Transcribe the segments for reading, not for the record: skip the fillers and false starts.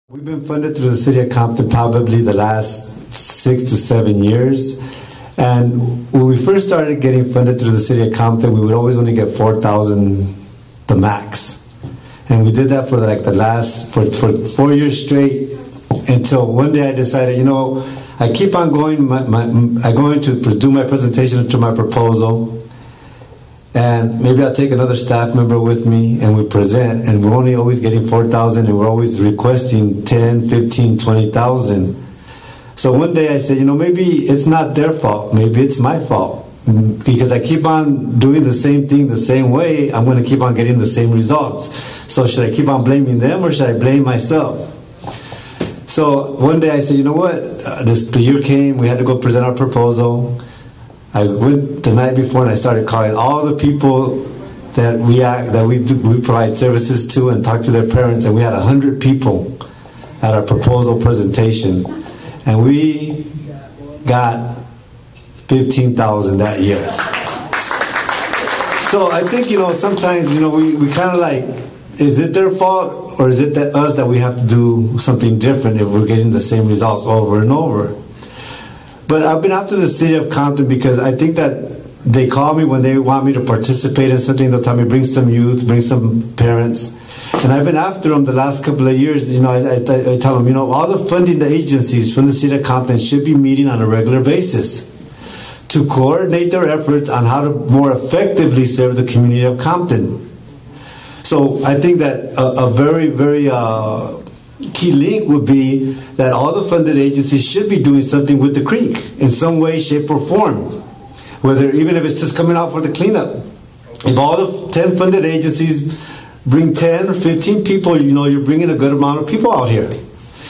We've been funded through the City of Compton probably the last 6 to 7 years. And when we first started getting funded through the City of Compton, we would always only get $4,000, the max. And we did that for like the last, for 4 years straight, until one day I decided, you know, I keep on going, I'm going to do my presentation to my proposal, and maybe I'll take another staff member with me and we present, and we're only always getting 4,000 and we're always requesting 10, 15, 20,000. So one day I said, you know, maybe it's not their fault, maybe it's my fault. Because I keep on doing the same thing the same way, I'm going to keep on getting the same results. So should I keep on blaming them or should I blame myself? So one day I said, you know what, the year came, we had to go present our proposal. I went the night before and I started calling all the people that we provide services to and talk to their parents, and we had 100 people at our proposal presentation, and we got 15,000 that year. So I think, you know, sometimes, you know, we kind of like, is it their fault or is it us that we have to do something different if we're getting the same results over and over? But I've been after the City of Compton because I think that they call me when they want me to participate in something. They'll tell me, bring some youth, bring some parents. And I've been after them the last couple of years. You know, I tell them, you know, all the funding agencies from the City of Compton should be meeting on a regular basis to coordinate their efforts on how to more effectively serve the community of Compton. So I think that a very, very key link would be that all the funded agencies should be doing something with the creek in some way, shape, or form. Whether, even if it's just coming out for the cleanup. If all the 10 funded agencies bring 10 or 15 people, you know, you're bringing a good amount of people out here.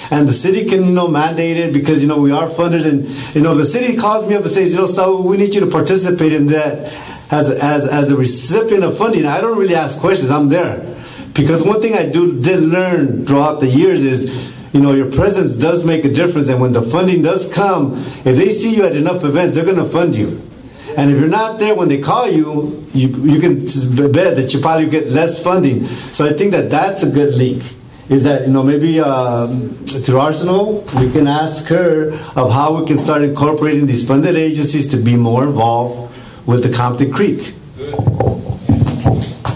And the city can, you know, mandate it because, you know, we are funders, and, you know, the city calls me up and says, you know, so we need you to participate in that as a recipient of funding. I don't really ask questions, I'm there. Because one thing I did learn throughout the years is, you know, your presence does make a difference, and when the funding does come, if they see you at enough events, they're going to fund you. And if you're not there when they call you, you can bet that you probably get less funding. So I think that that's a good link. Is that, you know, maybe through Arsenal, we can ask her of how we can start incorporating these funded agencies to be more involved with the Compton Creek.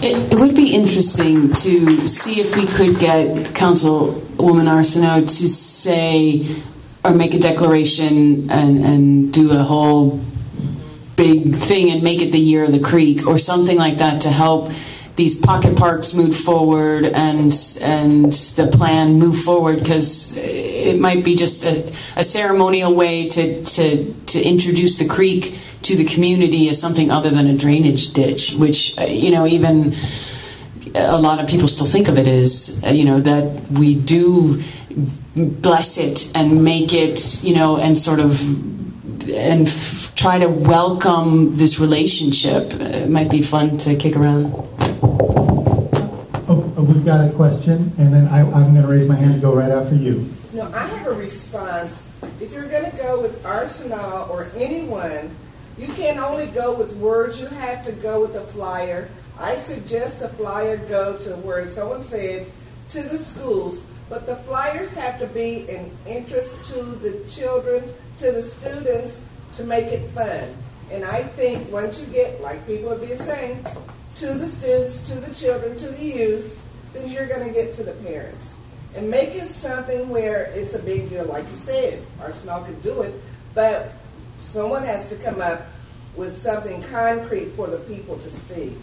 It would be interesting to see if we could get Councilwoman Arsenault to say or make a declaration and do a whole big thing and make it the year of the creek or something like that to help these pocket parks move forward and the plan move forward, because it might be just a ceremonial way to introduce the creek to the community as something other than a drainage ditch, which, you know, even a lot of people still think of it as, you know, that we do bless it and make it, you know, and sort of try to welcome this relationship. It might be fun to kick around. We've got a question, and then I'm going to raise my hand and go right after you. No, I have a response. If you're going to go with Arsenal or anyone, you can't only go with words, you have to go with a flyer. I suggest the flyer go to where someone said, to the schools, but the flyers have to be an interest to the children, to the students, to make it fun. And I think once you get, like people have been saying, to the students, to the children, to the youth, then you're going to get to the parents. And make it something where it's a big deal, like you said. Arsenal could do it, but someone has to come up with something concrete for the people to see.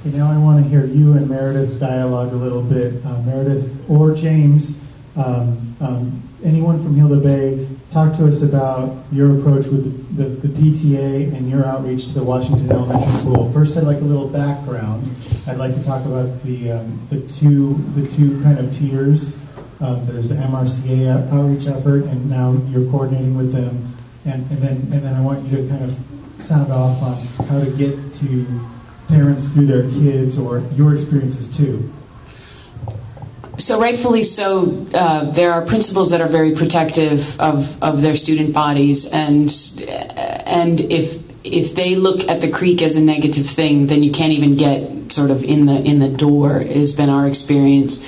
Okay, now I want to hear you and Meredith dialogue a little bit. Meredith or James, anyone from Hilda Bay, talk to us about your approach with the PTA and your outreach to the Washington Elementary School. First, I'd like a little background. I'd like to talk about the two kind of tiers. There's the MRCA outreach effort, and now you're coordinating with them. And then I want you to kind of sound off on how to get to parents through their kids or your experiences too. So rightfully so, there are principals that are very protective of their student bodies, and if they look at the creek as a negative thing, then you can't even get sort of in the door. Has been our experience.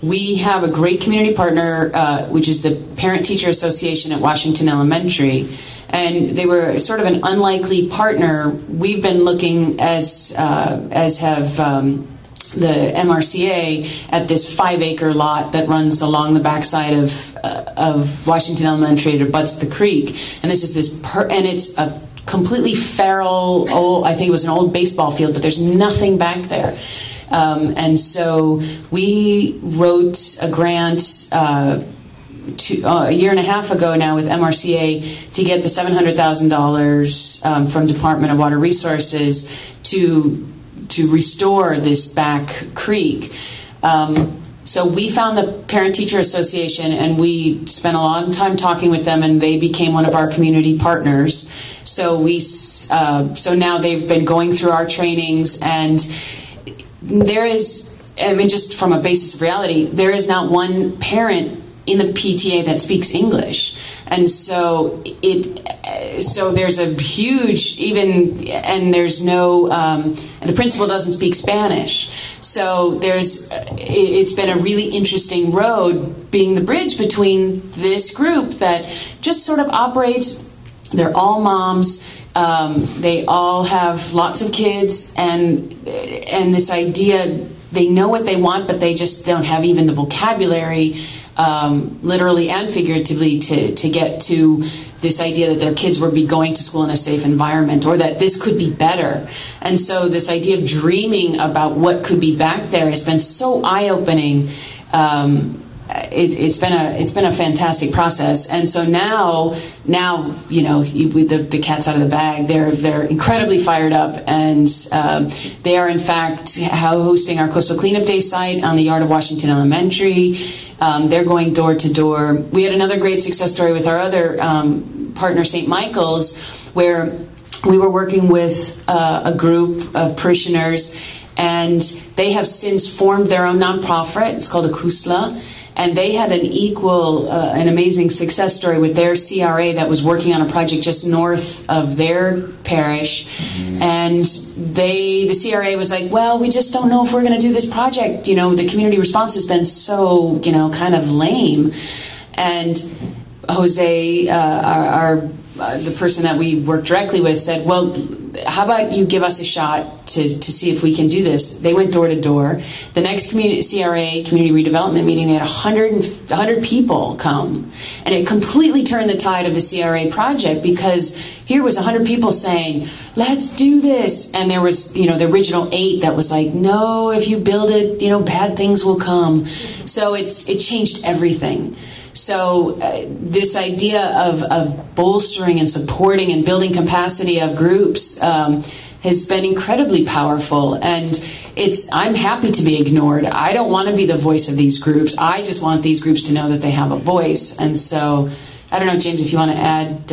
we have a great community partner, which is the Parent-Teacher Association at Washington Elementary. And they were sort of an unlikely partner. We've been looking, as have the MRCA, at this 5-acre lot that runs along the backside of Washington Elementary that abuts the creek. And this is and it's a completely feral, old, I think it was an old baseball field, but there's nothing back there. And so we wrote a grant a year and a half ago now with MRCA to get the $700,000 from Department of Water Resources to restore this back creek. So we found the Parent-Teacher Association, and we spent a long time talking with them, and they became one of our community partners. So so now they've been going through our trainings, and there is, I mean, just from a basis of reality, there is not one parent in the PTA that speaks English. And so there's a huge, and there's no, and the principal doesn't speak Spanish. So it's been a really interesting road being the bridge between this group that just sort of operates. They're all moms. They all have lots of kids, and this idea, they know what they want, but they just don't have even the vocabulary, literally and figuratively, to get to this idea that their kids would be going to school in a safe environment, or that this could be better. And so this idea of dreaming about what could be back there has been so eye-opening. It's been a fantastic process. And so now with the cat's out of the bag, they're incredibly fired up, and they are in fact hosting our Coastal Cleanup Day site on the yard of Washington Elementary. They're going door to door. We had another great success story with our other partner, St. Michael's, where we were working with a group of parishioners, and they have since formed their own nonprofit. It's called Akusla. And they had an amazing success story with their CRA that was working on a project just north of their parish. Mm-hmm. And the CRA was like, well, we just don't know if we're going to do this project. The community response has been so, kind of lame. And Jose, the person that we worked directly with, said, well, how about you give us a shot to see if we can do this? They went door to door. The next CRA, community redevelopment meeting, they had 100 people come. And it completely turned the tide of the CRA project, because here was 100 people saying, let's do this. And there was, the original 8 that was like, no, if you build it, bad things will come. So it changed everything. So this idea of bolstering and supporting and building capacity of groups has been incredibly powerful. And I'm happy to be ignored. I don't want to be the voice of these groups. I just want these groups to know that they have a voice. And so, I don't know, James, if you want to add...